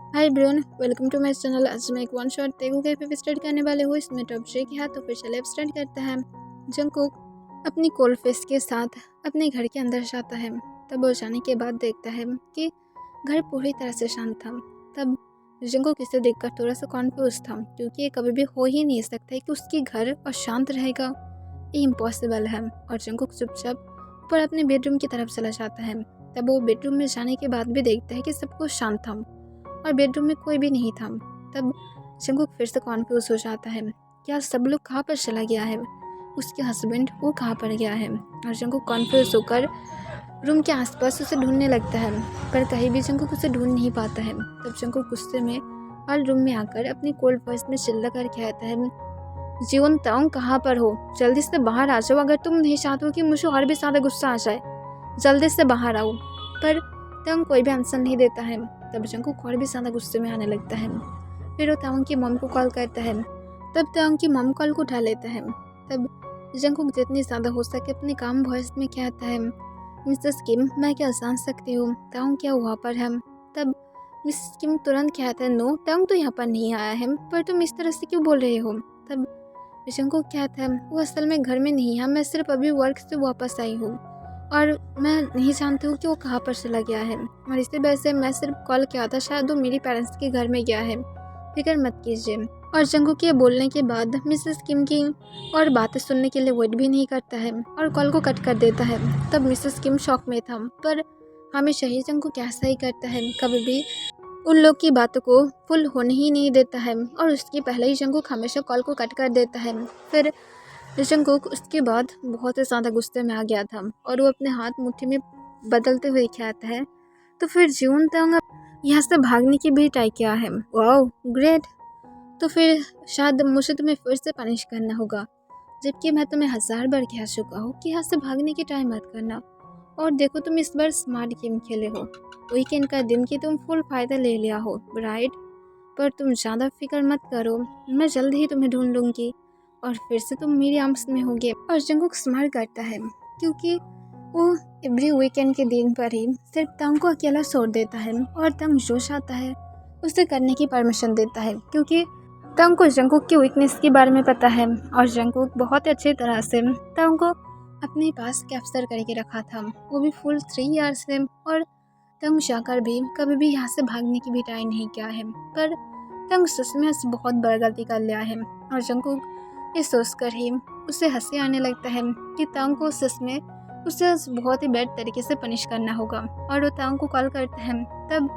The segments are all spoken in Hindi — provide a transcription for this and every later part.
Hi everyone, welcome to my channel. आज मैं एक वन शॉट तेलुगु का एपिसोड स्टार्ट करने वाले हूँ। इसमें टॉप शेक है, तो फिर चलिए अब स्टार्ट करते हैं। जंगकुक अपनी कोल्ड फेस के साथ अपने घर के अंदर जाता है। तब वो जाने के बाद देखता है कि घर पूरी तरह से शांत था। तब जंगकुक इसे देखकर थोड़ा सा कॉन्फ्यूज था, क्योंकि ये कभी भी हो ही नहीं सकता है कि उसकी घर और शांत रहेगा। ये इम्पॉसिबल है। और जंगकुक चुपचाप ऊपर अपने बेडरूम की तरफ चला जाता है। तब वो बेडरूम में जाने के बाद भी देखता है कि सब कुछ शांत था और बेडरूम में कोई भी नहीं था। तब जंगकुक फिर से कॉन्फ्यूज हो जाता है, क्या सब लोग कहाँ पर चला गया है, उसके हस्बैंड वो कहाँ पर गया है। और जंगकुक कॉन्फ्यूज होकर रूम के आसपास उसे ढूंढने लगता है, पर कहीं भी जंगकुक उसे ढूंढ नहीं पाता है। तब जंगकुक गुस्से में हॉल रूम में आकर अपनी कोल्ड वॉइस में चिल्ला कर कहता है, जीवन ताऊ कहाँ पर हो, जल्दी से बाहर आ जाओ। अगर तुम नहीं चाहते हो कि मुझे और भी ज़्यादा गुस्सा आ जाए, जल्दी से बाहर आओ। पर ताऊ कोई भी आंसर नहीं देता है। तब जंगकुक और भी ज़्यादा गुस्से में आने लगता है। फिर वो ताऊ की मॉम को कॉल करता है। तब ताऊ की मॉम कॉल को उठा लेता है। तब जंगकुक जितनी ज़्यादा हो सके अपने काम वॉइस में कहता है, मिसेस किम, मैं क्या जान सकती हूँ ताऊ क्या वहाँ पर है। तब मिसेस किम तुरंत कहता है, नो ताऊ तो यहाँ पर नहीं आया है, पर तुम इस तरह से क्यों बोल रहे हो। तब जंगकुक कहता है, वो असल में घर में नहीं है, मैं सिर्फ अभी वर्क से वापस आई हूँ और मैं नहीं जानती हूँ कि वो कहाँ पर चला गया है। और इसी वजह से मैं सिर्फ कॉल किया था, शायद वो मेरी पेरेंट्स के घर में गया है, फिक्र मत कीजिए। और जंगकुक के बोलने के बाद मिसेस किम की और बातें सुनने के लिए वेट भी नहीं करता है और कॉल को कट कर देता है। तब मिसेस किम शॉक में था, पर हमेशा ही जंगकुक ऐसा ही करता है, कभी भी उन लोग की बातों को फुल होने ही नहीं देता है। और उसके पहले ही जंगकुक हमेशा कॉल को कट कर देता है। फिर जंगकुक उसके बाद बहुत ही ज़्यादा गुस्से में आ गया था और वो अपने हाथ मुट्ठी में बदलते हुए कहता है, तो फिर जीवन तंग यहाँ से भागने की भी ट्राई किया है। वाओ ग्रेट, तो फिर शायद मुझे तुम्हें फिर से पनिश करना होगा, जबकि मैं तुम्हें 1000 बार कह चुका हूँ कि यहाँ से भागने की ट्राई मत करना। और देखो तुम इस बार स्मार्ट गेम खेले हो, वीकेंड का दिन की तुम फुल फायदा ले लिया हो, राइट। पर तुम ज़्यादा फिक्र मत करो, मैं जल्द ही तुम्हें ढूंढ लूँगी और फिर से तुम मेरी आर्म्स में होगे। और जंगकुक स्माइल करता है, क्योंकि वो एवरी वीकेंड के दिन पर ही सिर्फ तंग को अकेला छोड़ देता है और तंग जो चाहता है उसे करने की परमिशन देता है, क्योंकि तंग को जंगकुक की वीकनेस के बारे में पता है। और जंगकुक बहुत अच्छी तरह से तंग को अपने पास कैप्चर करके रखा था, वो भी फुल 3 ईयर्स से। और तंग जाकर भी कभी भी यहाँ से भागने की भी ट्राई नहीं किया है, पर तंग सच में बहुत बड़ा गलती कर लिया है। और जंगकुक ये सोचकर ही उसे हंसी आने लगता है कि तंग को सच में उसे बहुत ही बैड तरीके से पनिश करना होगा। और वो तंग को कॉल करता है, तब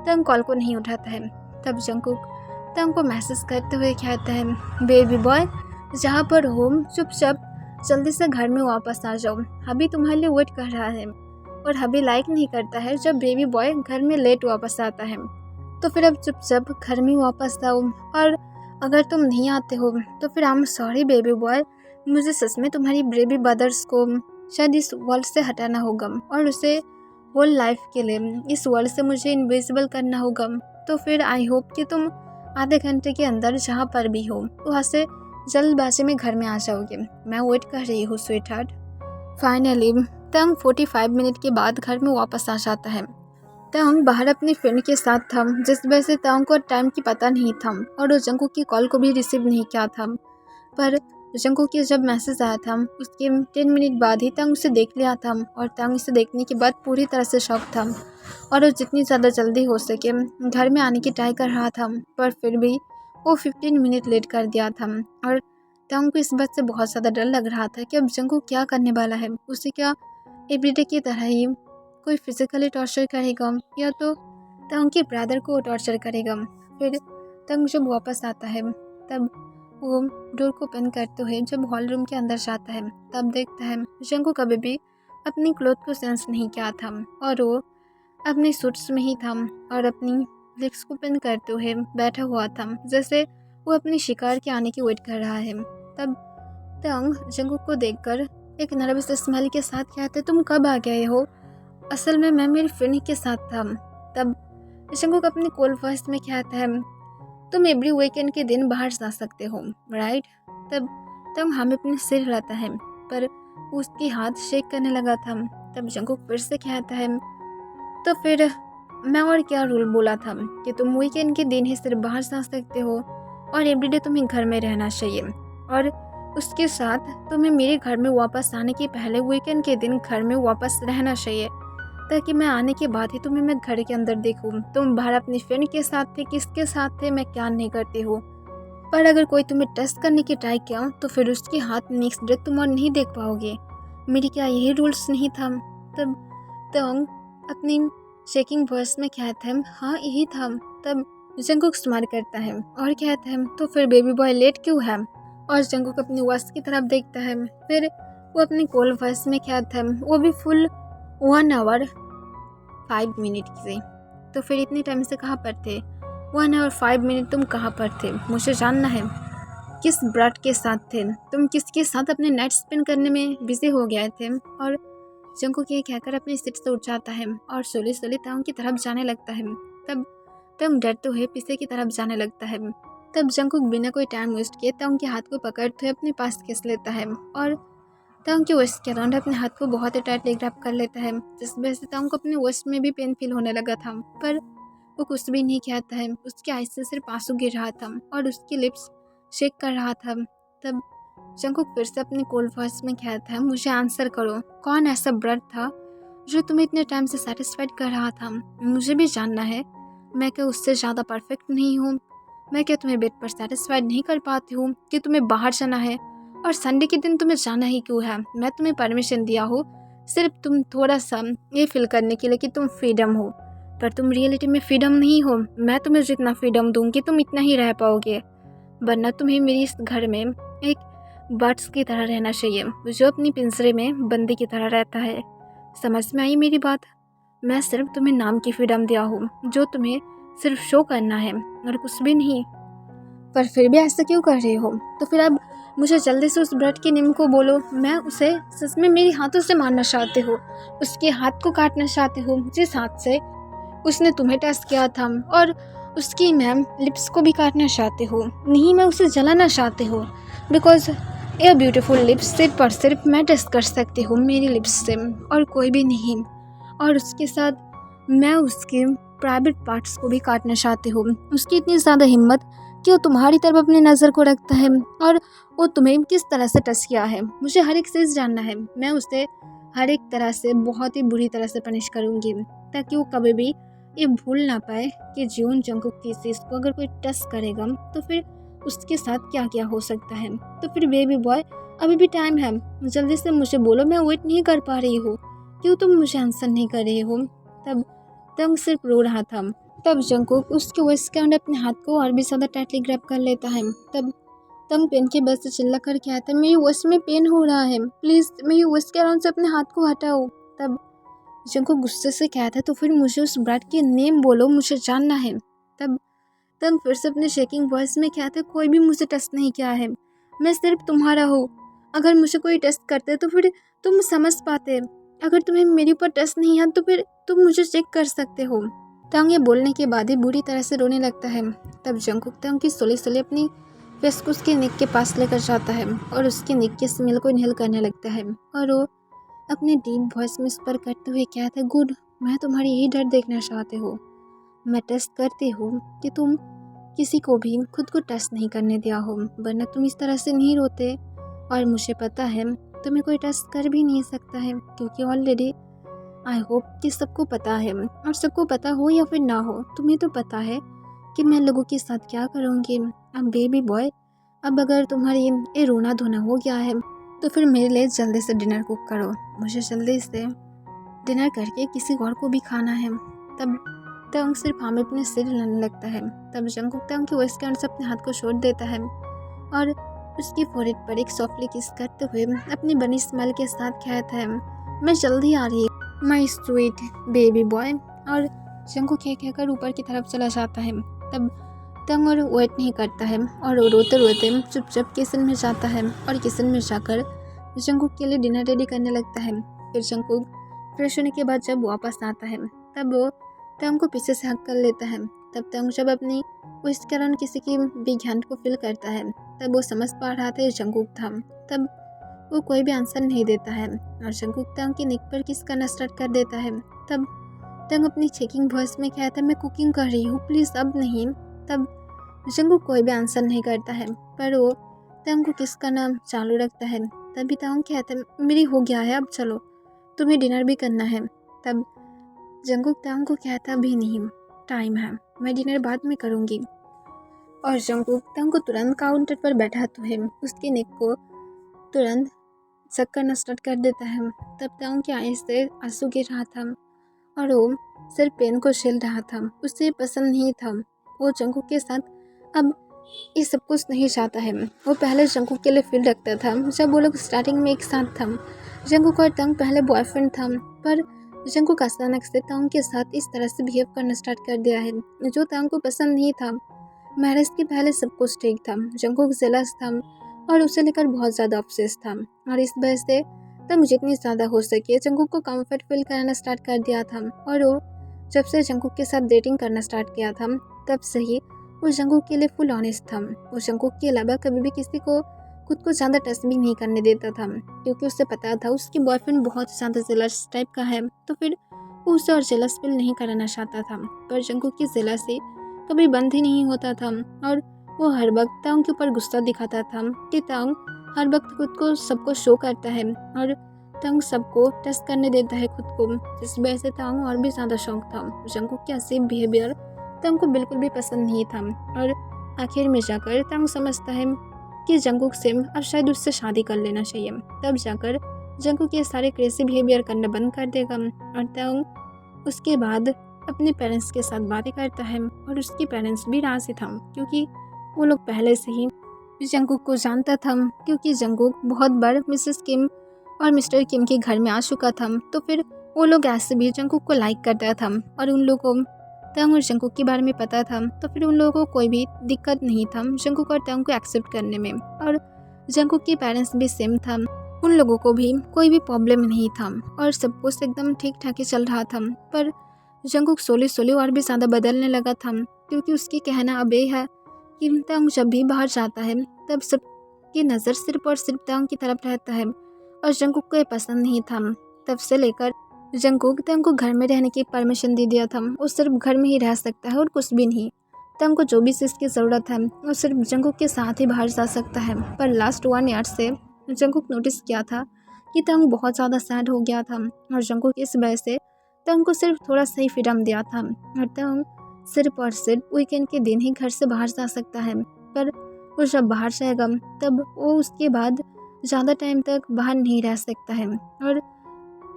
तंग कॉल को नहीं उठाता है। तब जंगकुक तंग को मैसेज करते हुए कहता है, बेबी बॉय जहाँ पर हो चुपचाप जल्दी से घर में वापस आ जाओ, हबी तुम्हारे लिए वेट कर रहा है। और हबी लाइक नहीं करता है जब बेबी बॉय घर में लेट वापस आता है, तो फिर अब चुपचाप घर में वापस आओ। और अगर तुम नहीं आते हो तो फिर I am sorry baby boy, मुझे सच में तुम्हारी बेबी ब्रदर्स को शायद इस वर्ल्ड से हटाना होगा और उसे होल लाइफ के लिए इस वर्ल्ड से मुझे इनविजिबल करना होगा। तो फिर आई होप कि तुम आधे घंटे के अंदर जहाँ पर भी हो वहाँ से जल्दबाजी में घर में आ जाओगे, मैं वेट कर रही हूँ स्वीट हार्ट। फाइनली तंग 45 मिनट के बाद घर में वापस आ जाता है। तंग बाहर अपनी फ्रेंड के साथ था, जिस वजह से तंग को टाइम की पता नहीं था और वो जंगकुक की कॉल को भी रिसीव नहीं किया था। पर जंगकुक की जब मैसेज आया था उसके 10 मिनट बाद ही तंग उसे देख लिया था और तंग उसे देखने के बाद पूरी तरह से शॉक था और वो जितनी ज़्यादा जल्दी हो सके घर में आने की ट्राई कर रहा था, पर फिर भी वो 15 मिनट लेट कर दिया था। और तंग को इस बात से बहुत ज़्यादा डर लग रहा था कि अब जंगकुक क्या करने वाला है, उसे क्या एवरीडे की तरह ही कोई फिजिकली टॉर्चर करेगा या तो तंग के ब्रदर को टॉर्चर करेगा। फिर तंग जब वापस आता है तब वो डोर को ओपन करते हुए जब हॉल रूम के अंदर जाता है तब देखता है जंगकुक कभी भी अपनी क्लोथ को सेंस नहीं किया था और वो अपने सूट्स में ही था और अपनी लेग्स को ओपन करते हुए बैठा हुआ था, जैसे वो अपनी शिकार के आने की वेट कर रहा है। तब तंग जंगकुक को देखकर एक नर्वस स्माइल के साथ कहते, तुम कब आ गए हो, असल में मैं मेरी फ्रेंड के साथ था। तब जंगकुक अपनी कोल्ड वॉइस में कहता है, तुम एवरी वीकेंड के दिन बाहर जा सकते हो, राइट। तब हमें अपने सिर हिलाता है, पर उसके हाथ शेक करने लगा था। तब जंगकुक फिर से कहता है, तो फिर मैं और क्या रूल बोला था कि तुम वीकेंड के दिन ही सिर्फ बाहर जा सकते हो और एवरीडे तुम्हें घर में रहना चाहिए, और उसके साथ तुम्हें मेरे घर में वापस आने के पहले वीकेंड के दिन घर में वापस रहना चाहिए, ताकि मैं आने के बाद ही तुम्हें मैं घर के अंदर देखूं। तुम बाहर अपनी फ्रेंड के साथ थे, किसके साथ थे मैं क्या नहीं करती हूँ, पर अगर कोई तुम्हें टेस्ट करने की ट्राई किया तो फिर उसके हाथ नेक्स्ट डे तुम और नहीं देख पाओगे। मेरी क्या यही रूल्स नहीं था? तब तंग अपनी शेकिंग वॉइस में कहता है, हाँ यही था। तब जंगकुक स्माइल करता है और कहता है, तो फिर बेबी बॉय लेट क्यों है? और जंगकुक अपनी वॉइस की तरफ देखता है, फिर वो अपनी कोल वॉइस में कहता है, वो भी फुल 1 आवर 5 मिनट से। तो फिर इतने टाइम से कहाँ पर थे? 1 आवर 5 मिनट तुम कहाँ पर थे? मुझे जानना है। किस ब्रट के साथ थे तुम? किसके साथ अपने नाइट स्पेंड करने में बिजी हो गए थे? और जंगकुक ये कहकर अपनी सीट से उठ जाता है और सोली सोली तांग की तरफ जाने लगता है। तब तंग डरते हुए पीछे की तरफ जाने लगता है। तब जंगकुक बिना कोई टाइम वेस्ट किए तांग के हाथ को पकड़ते हुए अपने पास खींच लेता है और तांग के वेस्ट के अराउंड अपने हाथ को बहुत ही टाइटली ग्रैब कर लेता है, जिस वजह से तांग को अपने वेस्ट में भी पेन फील होने लगा था, पर वो कुछ भी नहीं कहता है। उसके आँख से सिर्फ आंसू गिर रहा था और उसकी लिप्स शेक कर रहा था। तब जंगकुक फिर से अपनी कोल्ड वॉइस में कहता है, मुझे आंसर करो, कौन ऐसा ब्रड था जो तुम्हें इतने टाइम से सेटिस्फाइड कर रहा था? मुझे भी जानना है। मैं क्या उससे ज़्यादा परफेक्ट नहीं हूँ? मैं क्या तुम्हें बेड पर सेटिस्फाइड नहीं कर पाती हूँ कि तुम्हें बाहर जाना है, और संडे के दिन तुम्हें जाना ही क्यों है? मैं तुम्हें परमिशन दिया हो सिर्फ तुम थोड़ा सा ये फील करने के लिए कि तुम फ्रीडम हो, पर तुम रियलिटी में फ्रीडम नहीं हो। मैं तुम्हें जितना फ्रीडम दूंगी तुम इतना ही रह पाओगे, वरना तुम्हें मेरी इस घर में एक बर्ड्स की तरह रहना चाहिए, जो अपनी पिंजरे में बंदी की तरह रहता है। समझ में आई मेरी बात? मैं सिर्फ तुम्हें नाम की फ्रीडम दिया हूँ, जो तुम्हें सिर्फ शो करना है और कुछ भी नहीं। पर फिर भी ऐसा क्यों कर रहे हो? तो फिर अब मुझे जल्दी से उस ब्रड के नेम को बोलो। मैं उसे सच में मेरे हाथों से मारना चाहती हूँ, उसके हाथ को काटना चाहती हूँ जिस हाथ से उसने तुम्हें टेस्ट किया था, और उसकी मैम लिप्स को भी काटना चाहती हूँ। नहीं, मैं उसे जलाना चाहती हूँ, बिकॉज ये ब्यूटीफुल लिप्स सिर्फ और सिर्फ मैं टेस्ट कर सकती हूँ मेरी लिप्स से, और कोई भी नहीं। और उसके साथ मैं उसके प्राइवेट पार्ट्स को भी काटना चाहती हूँ। उसकी इतनी ज़्यादा हिम्मत कि वो तुम्हारी तरफ अपनी नज़र को रखता है, और वो तुम्हें किस तरह से टच किया है मुझे हर एक चीज़ जानना है। मैं उसे हर एक तरह से बहुत ही बुरी तरह से पनिश करूँगी, ताकि वो कभी भी ये भूल ना पाए कि जियोन जंगकुक की चीज़ को अगर कोई टच करेगा तो फिर उसके साथ क्या क्या हो सकता है। तो फिर बेबी बॉय, अभी भी टाइम है, जल्दी से मुझे बोलो, मैं वेट नहीं कर पा रही हूँ। क्यों तुम मुझे आंसर नहीं कर रही हो? तब तंग सिर्फ रो रहा था। तब जंगकुक उसके वेस्ट के अंदर अपने हाथ को और भी ज़्यादा टाइटली ग्रैब कर लेता है। तब तंग पेन की वजह से चिल्ला कर कहता है, मेरी वेस्ट में पेन हो रहा है, प्लीज़ मेरी वेस्ट के अराउंड से अपने हाथ को हटाओ। तब जंगकुक गुस्से से कहता है, तो फिर मुझे उस ब्रैड के नेम बोलो, मुझे जानना है। तब तंग फिर से अपने शेकिंग वॉइस में कहता है, कोई भी मुझे टेस्ट नहीं किया है, मैं सिर्फ तुम्हारा हूँ। अगर मुझे कोई टेस्ट करते तो फिर तुम समझ पाते। अगर तुम्हें मेरे ऊपर टेस्ट नहीं है तो फिर तुम मुझे चेक कर सकते हो। तंग ये बोलने के बाद ही बुरी तरह से रोने लगता है। तब जंगकुक तंग की सोले सोले अपनी फेस को उसके नेक के पास लेकर जाता है और उसके नेक के स्मेल को इनहेल करने लगता है, और वो अपने डीप वॉइस में स्पर करते हुए कहता है, गुड, मैं तुम्हारी यही डर देखना चाहती हूँ। मैं टेस्ट करती हूँ कि तुम किसी को भी खुद को टेस्ट नहीं करने दिया हो, वरना तुम इस तरह से नहीं रोते। और मुझे पता है तुम्हें कोई टेस्ट कर भी नहीं सकता है, क्योंकि ऑलरेडी आई होप कि सबको पता है, और सबको पता हो या फिर ना हो, तुम्हें तो पता है कि मैं लोगों के साथ क्या करूँगी। अब बेबी बॉय, अब अगर तुम्हारी ये रोना धोना हो गया है तो फिर मेरे लिए जल्दी से डिनर कुक करो, मुझे जल्दी से डिनर करके किसी और को भी खाना है। तब तंग सिर्फ हमें अपने सिर हिलाने लगता है। तब जंगकुक तंग की वॉइस के अंदर से अपने हाथ को छोड़ देता है और उसकी फोrehead पर एक सॉफ्टली किस करते हुए अपनी बनी स्माइल के साथ कहता है, मैं जल्दी आ रही हूँ माय स्वीट बेबी बॉय। और जंगकुक कहकर ऊपर की तरफ चला जाता है। तब तंग और वेट नहीं करता है और रोते रोते चुपचाप किचन में जाता है, और किचन में जाकर जंगकुक के लिए डिनर रेडी करने लगता है। फिर जंगकुक फ्रेश होने के बाद जब वापस आता है तब वो तंग को पीछे से हक कर लेता है। तब तंग जब अपनी उस कारण किसी की बिग हैंड को फील करता है तब वो समझ पा रहा था जंगकुक था। तब वो कोई भी आंसर नहीं देता है और जंगकुक तंग की नेक पर किस करना स्टार्ट कर देता है। तब तंग अपनी चेकिंग वॉइस में कहता है मैं कुकिंग कर रही हूँ प्लीज़ अब नहीं। तब जंगकुक कोई भी आंसर नहीं करता है पर वो तंग को किस का नाम चालू रखता है। तभी तंग कहता है मेरी हो गया है अब चलो तुम्हें डिनर भी करना है। तब जंगकुक तंग को कहता भी नहीं टाइम है मैं डिनर बाद में करूँगी। और जंगकुक तंग को तुरंत काउंटर पर बैठाते हुए उसके नेक को तुरंत सक करना स्टार्ट कर देता है। तब तंग की आंख से आंसू गिर रहा था और वो सिर्फ पेन को छील रहा था। उसे पसंद नहीं था वो जंगकुक के साथ अब ये सब कुछ नहीं चाहता है। वो पहले जंगकुक के लिए फील रखता था जब वो लोग स्टार्टिंग में एक साथ था। जंगकुक और तंग पहले बॉयफ्रेंड था पर जंगकुक अचानक से तंग के साथ इस तरह से बिहेव करना स्टार्ट कर दिया है जो तंग को पसंद नहीं था। मैरिज के पहले सब कुछ ठीक था। जंगकुक जेलस था और उसे लेकर बहुत ज़्यादा ऑब्सेस था और इस वजह से तंग जितनी ज़्यादा हो सके जंगकुक को कंफर्ट फील कराना स्टार्ट कर दिया था। और वो जब से जंगकुक के साथ डेटिंग करना स्टार्ट किया था तब से ही वो जंगकुक के लिए फुल ऑनेस्ट था। वो जंगकुक के अलावा कभी भी किसी को खुद को ज़्यादा टच भी नहीं करने देता था क्योंकि उसे पता था उसकी बॉयफ्रेंड बहुत ज़्यादा जेलस टाइप का है तो फिर वो उसे और जेलस फील नहीं कराना चाहता था। पर जंगकुक की जेलसी कभी बंद ही नहीं होता था और वो हर वक्त तंग के ऊपर गुस्सा दिखाता था कि तंग हर वक्त खुद को सबको शो करता है और तंग सबको टच करने देता है खुद को, जिस वजह से तंग और भी ज़्यादा शौक था। जंगकुक के अजीब बिहेवियर तंग को बिल्कुल भी पसंद नहीं था और आखिर में जाकर तंग समझता है कि जंगकुक से अब शायद उससे शादी कर लेना चाहिए। तब जाकर जंगकुक ये सारे क्रेजी बिहेवियर करना बंद कर देगा और तंग उसके बाद अपने पेरेंट्स के साथ बातें करता है और उसके पेरेंट्स भी राजी था क्योंकि वो लोग पहले से ही जंगकुक को जानता था क्योंकि जंगकुक बहुत बार मिसेस किम और मिस्टर किम के घर में आ चुका था तो फिर वो लोग ऐसे भी जंगकुक को लाइक करता था और उन लोगों को तंग और जंगकुक के बारे में पता था तो फिर उन लोगों को कोई भी दिक्कत नहीं था जंगकुक और तंग को एक्सेप्ट करने में। और जंगकुक के पेरेंट्स भी सेम था, उन लोगों को भी कोई भी प्रॉब्लम नहीं था और सब कुछ एकदम ठीक ठाक ही चल रहा था। पर जंगकुक सोली और भी ज़्यादा बदलने लगा था क्योंकि उसकी कहना अब ये है कि तंग जब भी बाहर जाता है तब सबकी नज़र सिर्फ और सिर्फ तंग की तरफ रहता है और जंगकुक को ये पसंद नहीं था। तब से लेकर जंगकुक तंग को घर में रहने की परमिशन दे दिया था। वो सिर्फ घर में ही रह सकता है और कुछ भी नहीं। तंग को जो भी चीज़ की ज़रूरत है वो सिर्फ जंगकुक के साथ ही बाहर जा सकता है। पर लास्ट 1 ईयर से जंगकुक नोटिस किया था कि तंग बहुत ज़्यादा सैड हो गया था और जंगकुक इस वजह से तंग को सिर्फ थोड़ा सही फ्रीडम दिया था और तंग सिर्फ और सिर्फ वीकेंड के दिन ही घर से बाहर जा सकता है। पर वो जब बाहर जाएगा तब वो उसके बाद ज़्यादा टाइम तक बाहर नहीं रह सकता है और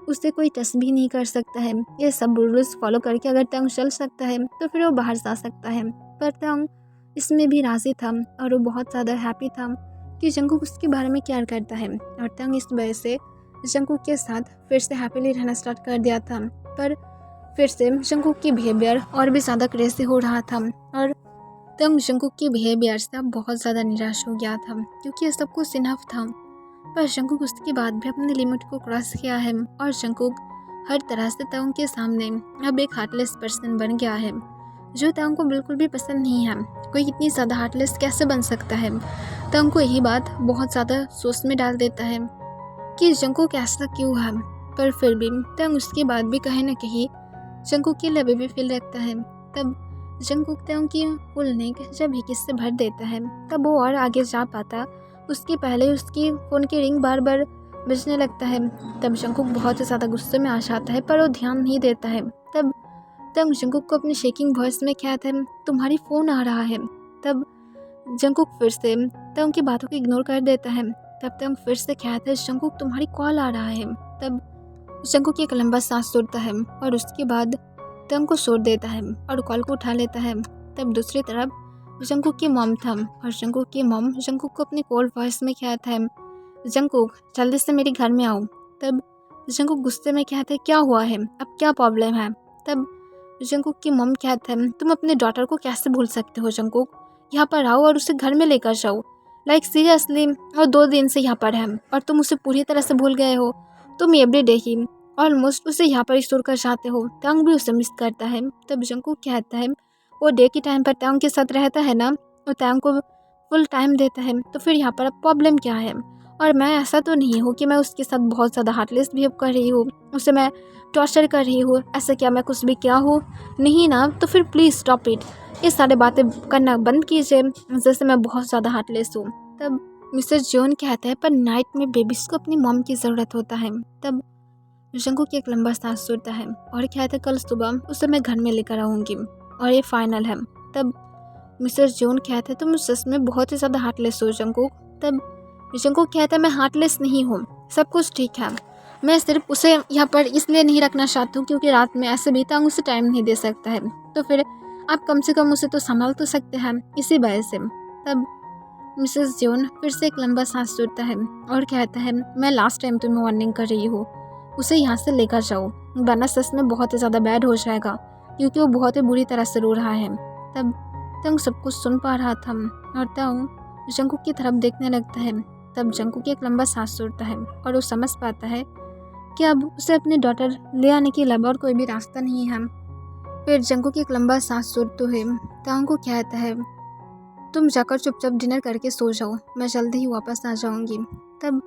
उससे कोई टच भी नहीं कर सकता है। ये सब रूल्स फॉलो करके अगर तंग चल सकता है तो फिर वो बाहर जा सकता है। पर तंग इसमें भी राज़ी था और वो बहुत ज़्यादा हैप्पी था कि जंगकुक उसके बारे में केयर करता है और तंग इस वजह से जंगकुक के साथ फिर से हैप्पीली रहना स्टार्ट कर दिया था। पर फिर से जंगकुक की बिहेवियर और भी ज़्यादा क्रेजी हो रहा था और तंग जंगकुक की बिहेवियर से अब बहुत ज़्यादा निराश हो गया था क्योंकि ये सब कुछ इनफ था। पर जंगकुक उसके बाद भी अपने लिमिट को क्रॉस किया है और जंगकुक हर तरह से तंग के सामने अब एक हार्टलेस पर्सन बन गया है जो तंग को बिल्कुल भी पसंद नहीं है। कोई इतनी ज़्यादा हार्टलेस कैसे बन सकता है? तंग को यही बात बहुत ज़्यादा सोच में डाल देता है कि जंगकुक ऐसा क्यों है। पर फिर भी तंग उसके बाद भी कहीं ना कहीं जंगकुक के लिए अभी भी फील रखता है। तब जंगकुक तंग की फुल नेक जब ही किससे भर देता है तब वो और आगे जा पाता उसके पहले उसकी फ़ोन की रिंग बार बार बजने लगता है। तब जंगकुक बहुत ज़्यादा गुस्से में आ जाता है पर वो ध्यान नहीं देता है। तब जंगकुक को अपनी शेकिंग वॉइस में कहता है तुम्हारी फ़ोन आ रहा है। तब जंगकुक फिर से तंग की बातों को इग्नोर कर देता है। तब तंग फिर से कहता है जंगकुक तुम्हारी कॉल आ रहा है। तब जंगकुक एक लंबा सांस छोड़ता है और उसके बाद तंग को छोड़ देता है और कॉल को उठा लेता है। तब दूसरी तरफ जंगकुक की मॉम था और जंगकुक की मॉम जंगकुक को अपनी कोल्ड वॉइस में कहता है जंगकुक जल्दी से मेरे घर में आओ। तब जंगकुक गुस्से में कहता है क्या हुआ है, अब क्या प्रॉब्लम है? तब जंगकुक की मॉम कहता है तुम अपने डॉटर को कैसे भूल सकते हो जंगकुक, यहाँ पर आओ और उसे घर में लेकर जाओ। लाइक सीरियसली, और 2 दिन से यहाँ पर है और तुम उसे पूरी तरह से भूल गए हो। तुम एवरीडे ही ऑलमोस्ट उसे यहाँ पर स्टोर कर जाते हो। तंग भी उसे मिस करता है। तब जंगकुक कहता है वो डे के टाइम पर तंग के साथ रहता है ना, वो तंग को फुल टाइम देता है तो फिर यहाँ पर अब प्रॉब्लम क्या है? और मैं ऐसा तो नहीं हूँ कि मैं उसके साथ बहुत ज़्यादा हार्टलेस बिहेव कर रही हूँ, उसे मैं टॉर्चर कर रही हूँ। ऐसा क्या मैं कुछ भी क्या हूँ? नहीं ना, तो फिर प्लीज़ स्टॉप इट। ये सारी बातें करना बंद कीजिए, जैसे मैं बहुत ज़्यादा हार्टलेस हूँ। तब मिस्टर जॉन कहते हैं, पर नाइट में बेबीज़ को अपनी मॉम की ज़रूरत होता है। तब जंकुक एक लंबा सांस छोड़ता है और कहता है, कल सुबह उसे मैं घर में लेकर आऊँगी और ये फाइनल है। तब मिस्टर जॉन कहते हैं, तुम सच में बहुत ही ज़्यादा हार्टलेस हो जंकुक। तब जंकुक कहता है, मैं हार्टलेस नहीं हूँ, सब कुछ ठीक है। मैं सिर्फ उसे यहाँ पर इसलिए नहीं रखना चाहती हूँ क्योंकि रात में ऐसे भी तंग उसे टाइम नहीं दे सकता है, तो फिर आप कम से कम उसे तो संभाल तो सकते हैं, इसी वजह से। तब मिसेस जॉन फिर से एक लंबा सांस छोड़ता है और कहता है, मैं लास्ट टाइम तुम्हें वार्निंग कर रही हूँ, उसे यहाँ से लेकर जाओ, वरना सच में बहुत ही ज़्यादा बैड हो जाएगा, क्योंकि वो बहुत ही बुरी तरह से रो रहा है। तब तंग सब कुछ सुन पा रहा था और तंग जंकुक की तरफ देखने लगता है। तब जंकुक एक लंबा सांस छोड़ता है और वो समझ पाता है कि अब उसे अपनी डॉटर ले आने के अलावा और कोई भी रास्ता नहीं है। फिर जंकुक एक लंबा सांस छोड़ते हुए तंग को कहता है, तुम जाकर चुपचाप डिनर करके सो जाओ, मैं जल्दी ही वापस आ जाऊंगी। तब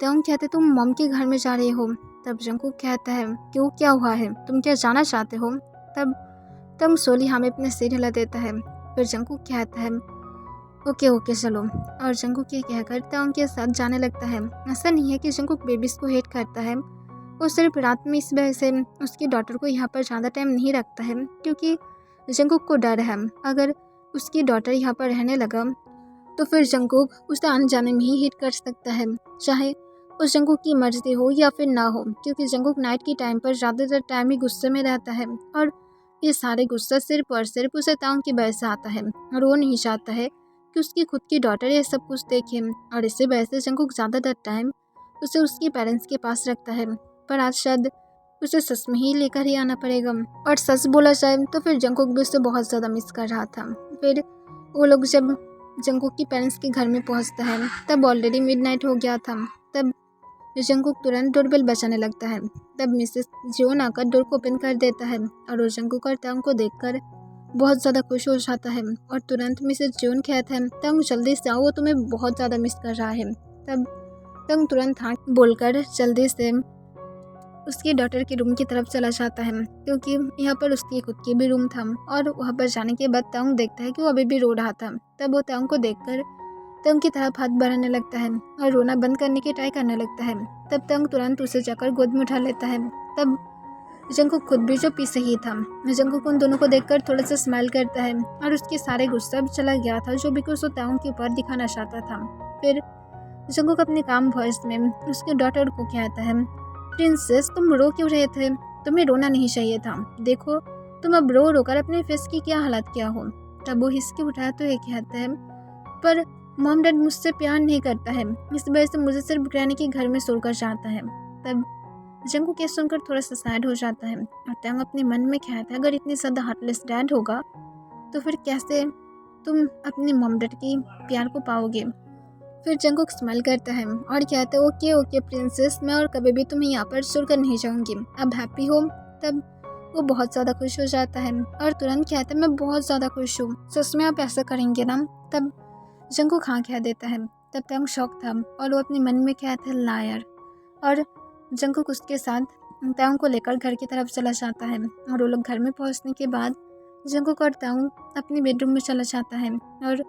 तंग कहते, तुम मॉम के घर में जा रहे हो? तब जंकुक कहता है, क्यों, क्या हुआ है, तुम क्या जाना चाहते हो? तब तंग सोली हमें अपने सिर हिला देता है। फिर जंकुक कहता है, ओके ओके चलो, और जंकुक ये कहकर तंग के साथ जाने लगता है। ऐसा नहीं है कि जंकुक बेबीज को हेट करता है, वो सिर्फ रात में इस वजह से उसकी डॉटर को यहाँ पर ज़्यादा टाइम नहीं रखता है क्योंकि जंकुक को डर है, अगर उसकी डॉटर यहाँ पर रहने लगा तो फिर जंकुक उसे आने जाने में ही हिट कर सकता है, चाहे उस जंकुक की मर्जी हो या फिर ना हो, क्योंकि जंकुक नाइट की टाइम पर ज़्यादातर टाइम ही गुस्से में रहता है और ये सारे गुस्सा सिर्फ और सिर्फ उसे तांग की वजह से आता है और वो नहीं चाहता है कि उसकी खुद की डॉटर ये सब कुछ देखे, और इसी वजह से जंकुक ज़्यादातर टाइम उसे उसके पेरेंट्स के पास रखता है। पर आज शायद उसे सच में ही लेकर ही आना पड़ेगा, और सच बोला जाए तो फिर जंकुक भी उसे बहुत ज़्यादा मिस कर रहा था। फिर वो लोग जब जंकुक के पेरेंट्स के घर में पहुंचता है तब ऑलरेडी मिडनाइट हो गया था। तब जंकुक तुरंत डोरबेल बजाने लगता है। तब मिसेस जॉन आकर डोर को ओपन कर देता है और वो जंकुक और तंग को देखकर बहुत ज़्यादा खुश हो जाता है और तुरंत मिसेस जॉन कहता है, तंग जल्दी से आओ, वो तुम्हें बहुत ज़्यादा मिस कर रहा है। तब तंग तुरंत हाँ बोलकर जल्दी से उसकी डॉटर के रूम की तरफ चला जाता है, क्योंकि यहाँ पर उसकी खुद की भी रूम था, और वहाँ पर जाने के बाद तंग देखता है कि वो अभी भी रो रहा था। तब वो तंग को देखकर तंग की तरफ हाथ बढ़ाने लगता है और रोना बंद करने की ट्राई करने लगता है। तब तंग तुरंत उसे जाकर गोद में उठा लेता है। तब जंकुक खुद भी जो पीछे ही था, जंकुक उन दोनों को देखकर थोड़ा सा स्माइल करता है और उसके सारे गुस्सा भी चला गया था जो भी कुछ वो तंग के ऊपर दिखाना चाहता था। फिर जंकुक अपने काम वॉइस में उसके डॉटर को कहता है, प्रिंसेस तुम रो क्यों रहे थे, तुम्हें रोना नहीं चाहिए था, देखो तुम अब रो रोकर अपने फेस की क्या हालत किया हो। तब वो हिसके उठाया तो ये कहता है, पर मॉम डैड मुझसे प्यार नहीं करता है, इस वजह से मुझे सिर्फ ग्रैनी के घर में सोकर चाहता है। तब जंकुक ये सुनकर थोड़ा सा सैड हो जाता है और तंग अपने मन में कहता है, अगर इतनी ज़्यादा हार्टलेस डैड होगा तो फिर कैसे तुम अपनी मॉम डैड की प्यार को पाओगे। फिर जंकुक स्माइल करता है और कहता है, ओके ओके प्रिंसेस, मैं और कभी भी तुम्हें यहाँ पर छोड़कर नहीं जाऊँगी, अब हैप्पी हो। तब वो बहुत ज़्यादा खुश हो जाता है और तुरंत कहता है, मैं बहुत ज़्यादा खुश हूँ, सच में आप ऐसा करेंगे ना। तब जंकुक हाँ कह देता है। तब तंग शौक था और वो अपने मन में कहता है, लायर, और जंकुक उसके साथ तंग को लेकर घर की तरफ चला जाता है और वो लोग घर में पहुँचने के बाद जंकुक और तंग अपने बेडरूम में चला जाता है, और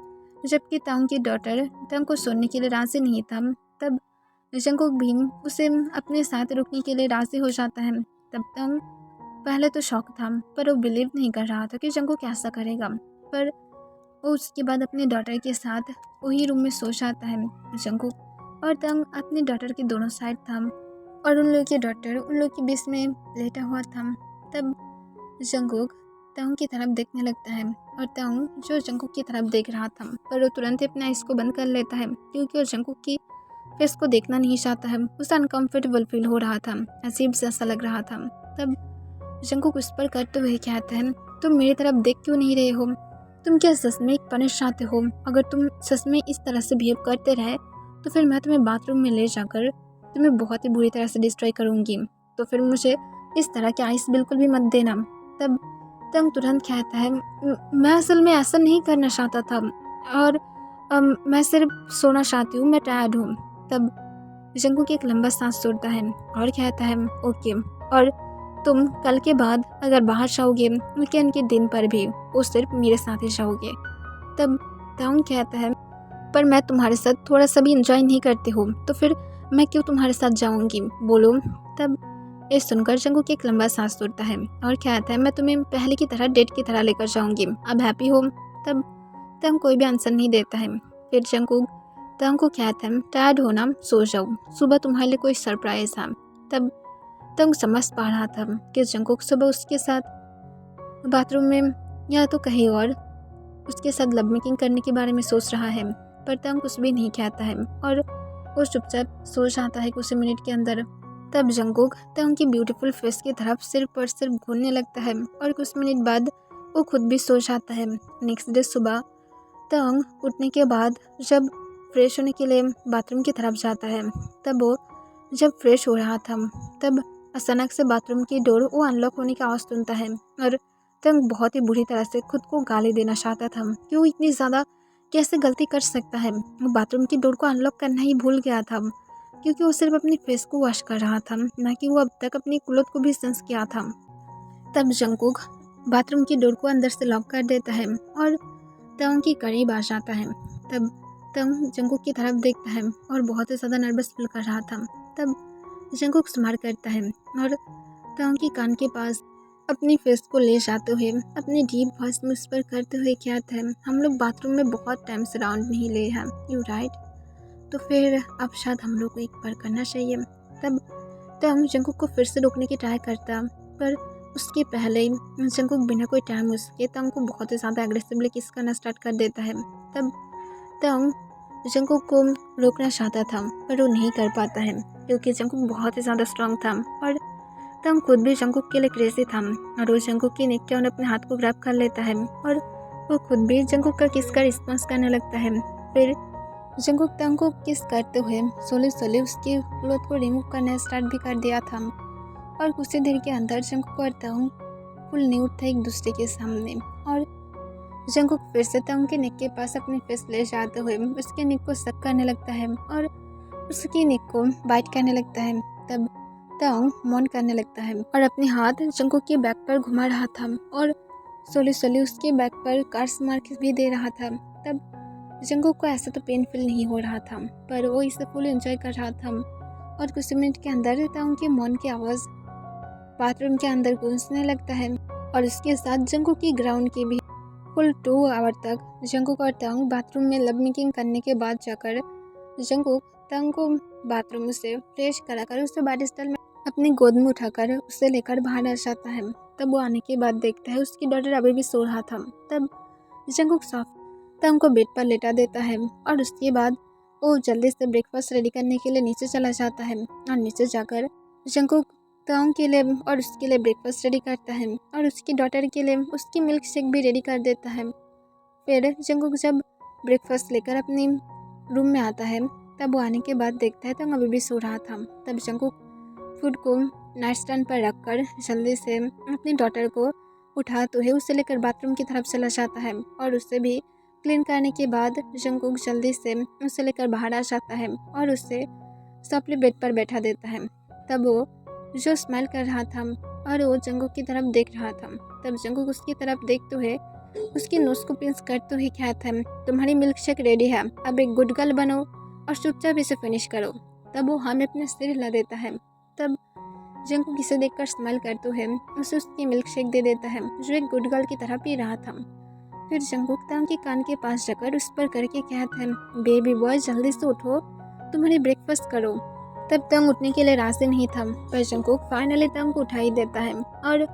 जबकि तंग की डॉटर तंग को सोने के लिए राजी नहीं था, तब जंकुक भी उसे अपने साथ रुकने के लिए राजी हो जाता है। तब तंग पहले तो शौक था, पर वो बिलीव नहीं कर रहा था कि जंकुक ऐसा करेगा, पर वो उसके बाद अपनी डॉटर के साथ वही रूम में सो जाता है। जंकुक और तंग अपनी डॉटर के दोनों साइड था और उन लोगों की डॉटर उन लोग के बीच में लेटा हुआ था। तब जंकुक तंग की तरफ देखने लगता है और तंग जो जंकुक की तरफ देख रहा था, पर वो तुरंत ही अपने आइस को बंद कर लेता है क्योंकि वो जंकुक की फेस को देखना नहीं चाहता है। उसे अनकम्फर्टेबल फील हो रहा था, अजीब सा लग रहा था। तब जंकुक उस पर करते हुए कहता है, तुम मेरी तरफ देख क्यों नहीं रहे हो, तुम क्या सच में एक पनिश चाहते हो, अगर तुम सच में इस तरह से बिहेव करते रहे तो फिर मैं तुम्हें बाथरूम में ले जाकर तुम्हें बहुत ही बुरी तरह से डिस्ट्रॉय करूँगी, तो फिर मुझे इस तरह के आइस बिल्कुल भी मत देना। तब तंग तुरंत कहता है, मैं असल में ऐसा नहीं करना चाहता था और मैं सिर्फ सोना चाहती हूँ, मैं टायर्ड हूँ। तब जंगकुक एक लंबा सांस छोड़ता है और कहता है ओके, और तुम कल के बाद अगर बाहर जाओगे वीकेंड के दिन पर भी वो सिर्फ मेरे साथ ही जाओगे। तब ताउंग कहता है पर मैं तुम्हारे साथ थोड़ा सा भी इंजॉय नहीं करती हूँ, तो फिर मैं क्यों तुम्हारे साथ जाऊँगी, बोलो। तब ये सुनकर जंगकुक एक लंबा सांस छोड़ता है और कहता है मैं तुम्हें पहले की तरह डेट की तरह लेकर जाऊँगी, अब हैप्पी हो। तब ताउंग कोई भी आंसर नहीं देता है। फिर जंगकुक ताउंग को कहता है टायर्ड हो ना, सो जाओ, सुबह तुम्हारे लिए कोई सरप्राइज है। तब ताउंग समझ पा रहा था कि जंगकुक सुबह उसके साथ बाथरूम में या तो कहीं और उसके साथ लव मेकिंग करने के बारे में सोच रहा है, पर ताउंग कुछ भी नहीं कहता है और वो चुपचाप सो जाता है कुछ मिनट के अंदर। तब जंगकुक ताउंग की ब्यूटीफुल फेस की तरफ सिर्फ पर सिर्फ घूरने लगता है और कुछ मिनट बाद वो खुद भी सो जाता है। नेक्स्ट डे सुबह ताउंग उठने के बाद जब फ्रेश होने के लिए बाथरूम की तरफ जाता है, तब वो जब फ्रेश हो रहा था तब अचानक से बाथरूम की डोर वो अनलॉक होने की आवाज़ सुनता है और ताउंग बहुत ही बुरी तरह से खुद को गाली देना चाहता था कि वो इतनी ज़्यादा कैसे गलती कर सकता है। वो बाथरूम की डोर को अनलॉक करना ही भूल गया था क्योंकि वो सिर्फ अपनी फेस को वॉश कर रहा था, ना कि वो अब तक अपनी क्लोथ को भी सेंस किया था। तब जंगकुक बाथरूम की डोर को अंदर से लॉक कर देता है और ताउंग के करीब आ जाता है। तब ताउंग जंगकुक की तरफ देखता है और बहुत ही ज़्यादा नर्वस फील कर रहा था। तब जंगकुक स्माइल करता है और ताउंग के कान के पास अपनी फेस को ले जाते हुए अपनी डीप वॉइस में विस्पर करते हुए कहता है हम लोग बाथरूम में बहुत टाइम से राउंड नहीं लिए हैं, यू राइट, तो फिर अब शायद हम लोग को एक बार करना चाहिए। तब ताउंग जंगकुक को फिर से रोकने की ट्राई करता, पर उसके पहले ही जंगकुक बिना कोई टाइम उसके ताउंग को बहुत ही ज़्यादा एग्रेसिवली किस करना स्टार्ट कर देता है। तब ताउंग जंगकुक को रोकना चाहता था पर वो नहीं कर पाता है क्योंकि जंगकुक बहुत ही ज़्यादा स्ट्रांग था और ताउंग खुद भी जंगकुक के लिए क्रेजी था और वो जंगकुक की नेक के अपने हाथ को ग्रैब कर लेता है और वो खुद भी जंगकुक का किस का रिस्पॉन्स करने लगता है। फिर जंगकुक ताउंग को किस करते हुए सोले सोले उसके क्लोथ को रिमूव करना स्टार्ट भी कर दिया था और कुछ ही देर के अंदर जंगकुक और ताउंग फुल न्यूड था एक दूसरे के सामने और जंगकुक फिर से ताउंग के नेक के पास अपनी फेस ले जाते हुए उसके नेक को सक करने लगता है और उसकी नेक को बाइट करने लगता है। तब ताउंग मौन करने लगता है और अपने हाथ जंगकुक के बैक पर घुमा रहा था और सोले सोले उसके बैक पर कार्स मार्क्स भी दे रहा था। तब जंगकुक को ऐसा तो पेन फील नहीं हो रहा था पर वो इसे फुल एंजॉय कर रहा था और कुछ मिनट के अंदर ताउंग के मौन की आवाज़ बाथरूम के अंदर गूंजने लगता है और इसके साथ जंगकुक की ग्राउंड की भी फुल 2 आवर तक जंगकुक और ताउंग बाथरूम में लव मेकिंग करने के बाद जाकर जंगकुक ताउंग को बाथरूम से फ्रेश कराकर उसे बाडी स्टाइल में अपनी गोद में उठाकर उसे लेकर बाहर आ जाता है। तब वो आने के बाद देखता है उसकी डॉटर अभी भी सो रहा था। तब जंगकुक ताउंग को बेड पर लेटा देता है और उसके बाद वो जल्दी से ब्रेकफास्ट रेडी करने के लिए नीचे चला जाता है और नीचे जाकर जंगकुक ताउंग के लिए और उसके लिए ब्रेकफास्ट रेडी करता है और उसकी डॉटर के लिए उसकी मिल्क शेक भी रेडी कर देता है। फिर जंगकुक जब ब्रेकफास्ट लेकर अपनी रूम में आता है तब वो आने के बाद देखता है ताउंग अभी भी सो रहा था। तब जंगकुक फूड को नाइट स्टैंड पर रखकर जल्दी से अपनी डॉटर को उठाते हुए उसे लेकर बाथरूम की तरफ चला जाता है और उससे भी क्लीन करने के बाद जंगकुक जल्दी से उसे लेकर बाहर आ जाता है और उसे सॉफ्टली बेड पर बैठा देता है। तब वो जो स्माइल कर रहा था और वो जंगकुक की तरफ देख रहा था। तब जंगकुक उसकी तरफ देखते हुए उसकी नोज को पिंच करते हुए कहता है तुम्हारी मिल्क शेक रेडी है, अब एक गुड गर्ल बनो और चुपचाप इसे फिनिश करो। तब वो हमें अपने सिर हिला देता है। तब जंगकुक इसे देखकर स्माइल करते हुए उसे उसकी मिल्क शेक दे देता है जो एक गुड गर्ल की तरह पी रहा था। फिर जंगकुक ताउंग के कान के पास जाकर उस पर करके कहता है बेबी बॉय जल्दी से उठो, तुम्हारी ब्रेकफास्ट करो। तब ताउंग उठने के लिए राजी नहीं था पर जंगकुक फाइनली ताउंग को उठा ही देता है और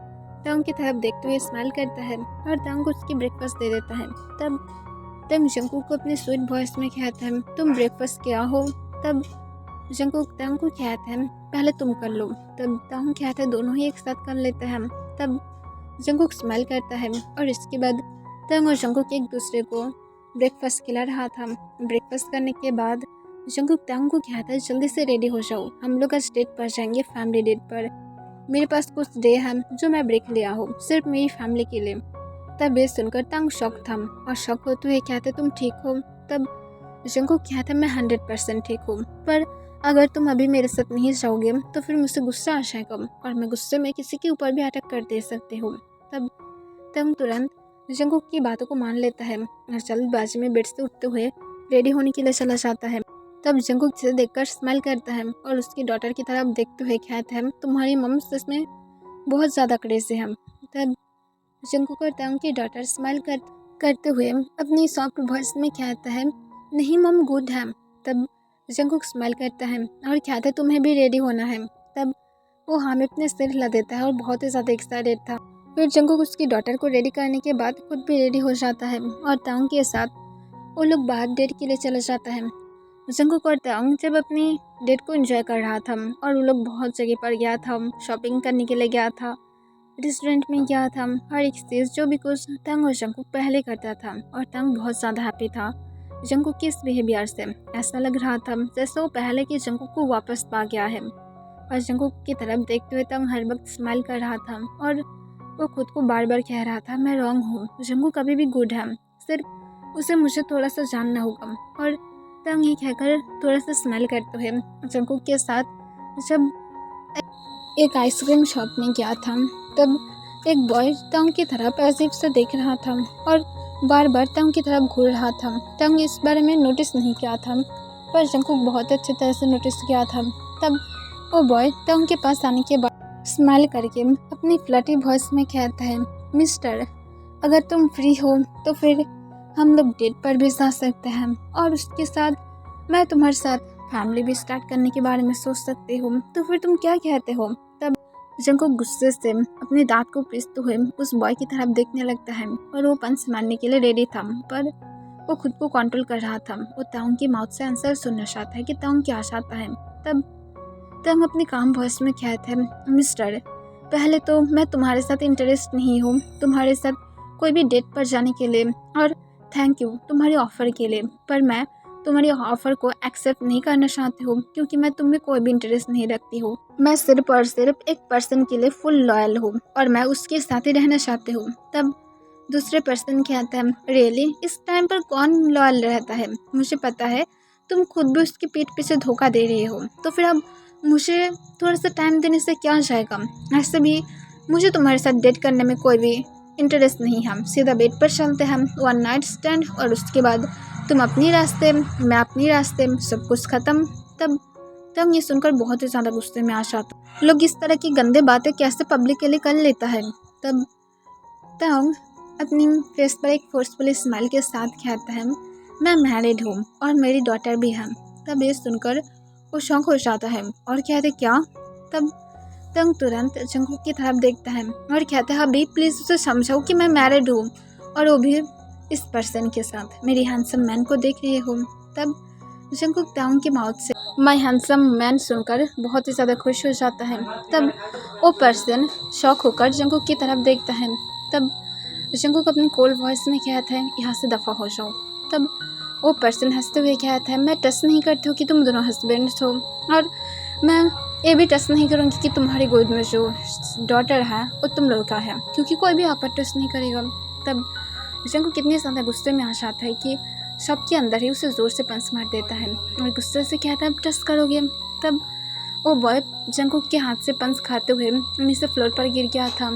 ताउंग की तरफ देखते हुए स्माइल करता है और ताउंग को उसकी ब्रेकफास्ट दे देता है। तब जंगकुक को अपने स्वीट वॉइस में कहता है तुम ब्रेकफास्ट क्या हो। तब जंगकुक ताउंग को कहता है पहले तुम कर लो। तब ताउंग कहता है दोनों ही एक साथ कर लेते हैं। तब जंगकुक स्माइल करता है और इसके बाद ताउंग और जंगकुक एक दूसरे को ब्रेकफास्ट खिला रहा था। ब्रेकफास्ट करने के बाद जंगकुक ताउंग को कहता है जल्दी से रेडी हो जाओ, हम लोग आज डेट पर जाएंगे, फैमिली डेट पर। मेरे पास कुछ डे है जो मैं ब्रेक लिया हूँ सिर्फ मेरी फैमिली के लिए। तब ये सुनकर ताउंग शॉक था और शॉक होते हुए कहते तुम ठीक हो। तब जंगकुक कहता मैं 100% ठीक हूँ, पर अगर तुम अभी मेरे साथ नहीं जाओगे तो फिर मुझसे गुस्सा आ जाएगा और मैं गुस्से में किसी के ऊपर भी अटैक कर दे सकती हूँ। तब तंग तुरंत जंगकुक की बातों को मान लेता है और जल्दबाजी में बेड से उठते हुए रेडी होने के लिए चला जाता है। तब जंगकुक जिसे देखकर स्माइल करता है और उसकी डॉटर की तरफ देखते हुए कहता है, तुम्हारी मम सच में बहुत ज़्यादा क्रेजी है। तब जंगकुक और तंग की डॉटर स्माइल करते हुए अपनी सॉफ्ट वॉइस में कहता है, नहीं मम गुड है। तब जंगकुक स्माइल करता है और कहता है, तुम्हें भी रेडी होना है। तब वो हाँ में अपने सिर हिला देता है और बहुत ही ज़्यादा एक्साइटेड था। फिर जंगकुक उसकी डॉटर को रेडी करने के बाद खुद भी रेडी हो जाता है और तांग के साथ वो लोग बाहर डेट के लिए चला जाता है। जंगकुक और तांग जब अपनी डेट को एंजॉय कर रहा था और वो लोग बहुत जगह पर गया था, शॉपिंग करने के लिए गया था, रेस्टोरेंट में गया था, हर एक चीज़ जो भी कुछ तांग और जंगकुक पहले करता था और तांग बहुत ज़्यादा हैप्पी था जंगकुक के इस बिहेवियर से। ऐसा लग रहा था जैसे वो पहले के जंगकुक को वापस पा गया है और जंगकुक की तरफ देखते हुए तांग हर वक्त स्माइल कर रहा था और वो खुद को बार बार कह रहा था, मैं रॉन्ग हूँ, जंगकुक अभी भी गुड है, सिर्फ उसे मुझे थोड़ा सा जानना होगा। और तांग ये कहकर थोड़ा सा स्माइल करते हुए जंगकुक के साथ जब एक आइसक्रीम शॉप में गया था तब एक बॉय तांग की तरफ अजीब से देख रहा था और बार बार तांग की तरफ घूर रहा था। तांग इस बारे में नोटिस नहीं किया था पर जंगकुक बहुत अच्छी तरह से नोटिस किया था। तब वो बॉय तांग के पास आने के बाद स्माइल करके अपनी फ्लटी वॉइस में कहता है, मिस्टर अगर तुम फ्री हो तो फिर हम लोग डेट पर भी जा सकते हैं और उसके साथ मैं तुम्हारे साथ फैमिली भी स्टार्ट करने के बारे में सोच सकती हूँ, तो फिर तुम क्या कहते हो। तब जंगकुक गुस्से से अपने दांत को पीसते हुए उस बॉय की तरफ देखने लगता है और वो पंच मारने के लिए रेडी था पर वो खुद को कंट्रोल कर रहा था। वो तांग की माउथ से आंसर सुनना चाहता है कि तांग क्या चाहता है। तब तांग अपनी काम वॉइस में कहता है, मिस्टर पहले तो मैं तुम्हारे साथ इंटरेस्ट नहीं हूँ तुम्हारे साथ कोई भी डेट पर जाने के लिए और थैंक यू तुम्हारी ऑफ़र के लिए, पर मैं तुम्हारी ऑफ़र को एक्सेप्ट नहीं करना चाहती हूँ क्योंकि मैं तुम्हें कोई भी इंटरेस्ट नहीं रखती हूँ। मैं सिर्फ और सिर्फ एक पर्सन के लिए फुल लॉयल हूँ और मैं उसके साथ ही रहना चाहती हूँ। तब दूसरे पर्सन कहता है, रियली इस टाइम पर कौन लॉयल रहता है, मुझे पता है तुम खुद भी उसकी पीठ पीछे धोखा दे रही हो, तो फिर अब मुझे थोड़ा सा टाइम देने से क्या जाएगा। ऐसे भी मुझे तुम्हारे साथ डेट करने में कोई भी इंटरेस्ट नहीं है, सीधा बेड पर चलते हैं, वन नाइट स्टैंड और उसके बाद तुम अपनी रास्ते मैं अपनी रास्ते, सब कुछ ख़त्म। तब ये सुनकर बहुत ही ज़्यादा गुस्से में आ जाता, लोग इस तरह की गंदे बातें कैसे पब्लिकली कर लेता है। तब अपनी फेस पर एक फोर्सफुल स्माइल के साथ कहता है, मैं मैरिड हूँ और मेरी डॉटर भी है। तब ये सुनकर वो शॉक हो जाता है और कहते, क्या। तब तंग तुरंत जंगकुक की तरफ देखता है और कहता है, अभी प्लीज़ उसे समझाओ कि मैं मैरिड हूँ और वो भी इस पर्सन के साथ, मेरी हैंडसम मैन को देख रही हूँ। तब जंगकुक तांग की माउथ से माय हैंडसम मैन सुनकर बहुत ही ज़्यादा खुश हो जाता है। तब वो पर्सन शॉक होकर जंगकुक की तरफ देखता है। तब जंगकुक अपनी कोल्ड वॉइस में कहता है, यहाँ से दफ़ा हो जाओ। तब वो पर्सन हंसते हुए कहता है, मैं ट्रस्ट नहीं करती हूँ कि तुम दोनों हस्बैंड्स हो और मैं ये भी ट्रस्ट नहीं करूँगी कि तुम्हारी गोद में जो डॉटर है वो तुम लोग का है, क्योंकि कोई भी आप पर ट्रस्ट नहीं करेगा। तब जंगकुक कितने ज़्यादा गुस्से में आ जाता है कि सबके अंदर ही उसे ज़ोर से पंच मार देता है और गुस्से से कहता है, अब ट्रस्ट करोगे। तब वो बॉय जंगकुक के हाथ से पंच खाते हुए नीचे फ्लोर पर गिर गया था।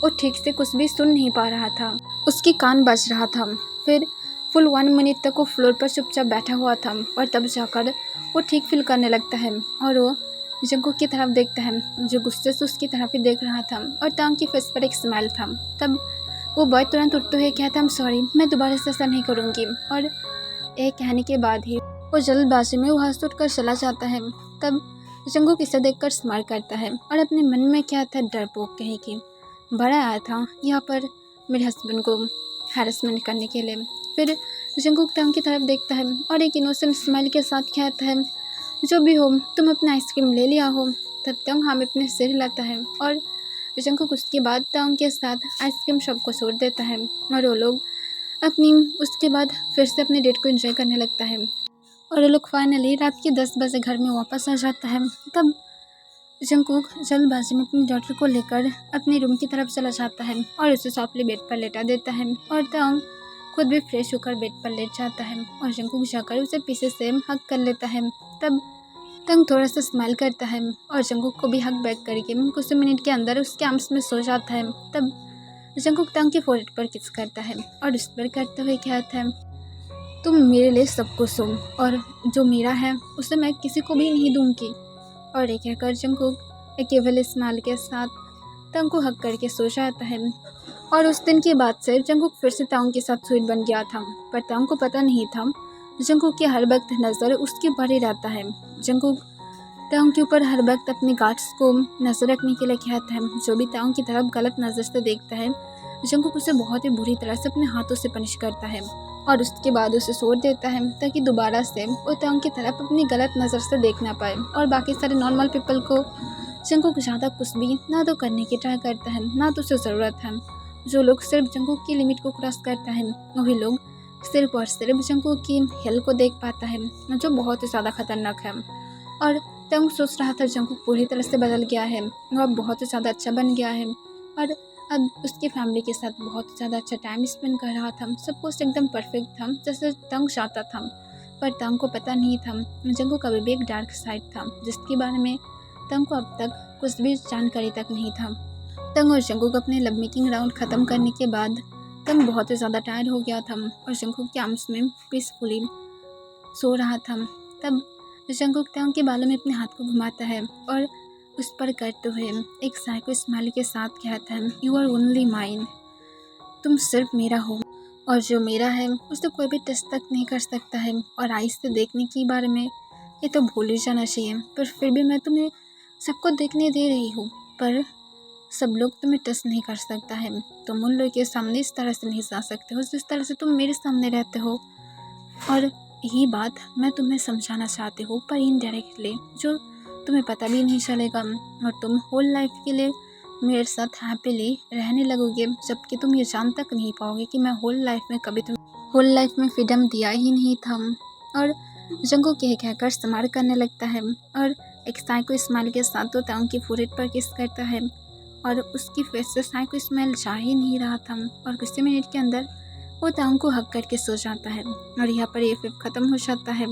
वो ठीक से कुछ भी सुन नहीं पा रहा था, उसकी कान बज रहा था। फिर फुल 1 मिनट तक वो फ्लोर पर चुपचाप बैठा हुआ था और तब जाकर वो ठीक फील करने लगता है और वो जंगकुक की तरफ देखता है जो गुस्से से उसकी तरफ ही देख रहा था और तांग की फेस पर एक स्माइल था। तब वो बॉय तुरंत उठते हुए कहता है, सॉरी मैं दोबारा से ऐसा नहीं करूँगी। और एक कहने के बाद ही वो जल्दबाजी में वहाँ से उठकर चला जाता है। तब जंगकुक इसे देखकर स्माइल करता है और अपने मन में क्या था, डरपोक कहे कि बड़ा आया था यहाँ पर मेरे हस्बैंड को हैरेसमेंट करने के लिए। फिर जंगकुक तांग की तरफ देखता है और एक इनोसेंट स्माइल के साथ कहता है, जो भी हो तुम अपना आइसक्रीम ले लिया हो। तब तांग हम अपने सिर हिलाता है और जंगकुक उसके बाद तांग के साथ आइसक्रीम शॉप को छोड़ देता है और वो लोग अपनी उसके बाद फिर से अपने डेट को एंजॉय करने लगता है और वो लोग फाइनली रात के 10 बजे घर में वापस आ जाता है। तब जंगकुक जल्दबाजी में अपनी डॉटर को लेकर अपने रूम की तरफ चला जाता है और उसे सॉफ्टली बेड पर लेटा देता है और तांग खुद भी फ्रेश होकर बेड पर लेट जाता है और जंगकुक जाकर उसे पीछे से हग कर लेता है। तब तंग थोड़ा सा स्माइल करता है और जंगकुक को भी हक बैक करके कुछ मिनट के अंदर उसके आर्म्स में सो जाता है। तब जंगकुक तंग के फोrehead पर किस करता है और उस पर करते हुए कहता है, तुम मेरे लिए सब कुछ हो और जो मेरा है उसे मैं किसी को भी नहीं दूंगी। और ये कहकर जंगकुक एक केवल स्माइल के साथ तंग को हक करके सो जाता है। और उस दिन के बाद से जंगकुक फिर से तांग के साथ स्वीट बन गया था, पर तांग को पता नहीं था जंगकुक की हर वक्त नज़र उसके ऊपर ही रहता है। जंगकुक तांग के ऊपर हर वक्त अपने गार्ड्स को नज़र रखने के लिए कहता है। जो भी तांग की तरफ गलत नज़र से देखता है जंगकुक उसे बहुत ही बुरी तरह से अपने हाथों से पनिश करता है और उसके बाद उसे छोड़ देता है ताकि दोबारा से वो तांग की तरफ अपनी गलत नज़र से देख ना पाए। और बाकी सारे नॉर्मल पीपल को जंगकुक ज़्यादा कुछ भी ना तो करने की ट्राई करता है ना तो उसे ज़रूरत है। जो लोग सिर्फ जंगकुक की लिमिट को क्रॉस करता है वही लोग सिर्फ और सिर्फ जंगकुक की हेल को देख पाता है, जो बहुत ही ज़्यादा खतरनाक है। और तंग सोच रहा था जंगकुक पूरी तरह से बदल गया है, वह बहुत ही ज़्यादा अच्छा बन गया है और अब उसकी फैमिली के साथ बहुत ज़्यादा अच्छा टाइम स्पेंड कर रहा था। सब कुछ एकदम परफेक्ट था जैसे तंग चाहता था। पर तंग को पता नहीं था जंगकुक अभी भी एक डार्क साइड था जिसके बारे में तंग को अब तक कुछ भी जानकारी तक नहीं था। तंग और जंगकुक अपने लव मेकिंग राउंड ख़त्म करने के बाद तंग बहुत ही ज़्यादा टायर्ड हो गया था और जंगकुक के आर्म्स में पीसफुली सो रहा था। तब जंगकुक तंग के बालों में अपने हाथ को घुमाता है और उस पर करते हुए एक साइको स्माइल के साथ कहता है, यू आर ओनली माइन, तुम सिर्फ मेरा हो और जो मेरा है उसे कोई भी टच तक नहीं कर सकता है। और आइस से देखने के बारे में ये तो भूल ही जाना चाहिए, पर फिर भी मैं तुम्हें सबको देखने दे रही हूँ, पर सब लोग तुम्हें टच नहीं कर सकता है। तुम उन लोगों के सामने इस तरह से नहीं जा सकते हो जिस तरह से तुम मेरे सामने रहते हो। और यही बात मैं तुम्हें समझाना चाहती हूँ, पर इनडायरेक्टली, जो तुम्हें पता भी नहीं चलेगा और तुम होल लाइफ के लिए मेरे साथ हैप्पीली रहने लगोगे, जबकि तुम ये जान तक नहीं पाओगे कि मैं होल लाइफ में फ्रीडम दिया ही नहीं था। और जंगकुक कह कहकर स्माइल करने लगता है और एक साइको स्माइल के साथ तो तांग की फोrehead पर किस करता है और उसकी फेस से साइको स्माइल जा ही नहीं रहा था और कुछ मिनट के अंदर वो तांग को हक करके सो जाता है। और यहाँ पर ये फिल्म ख़त्म हो जाता है।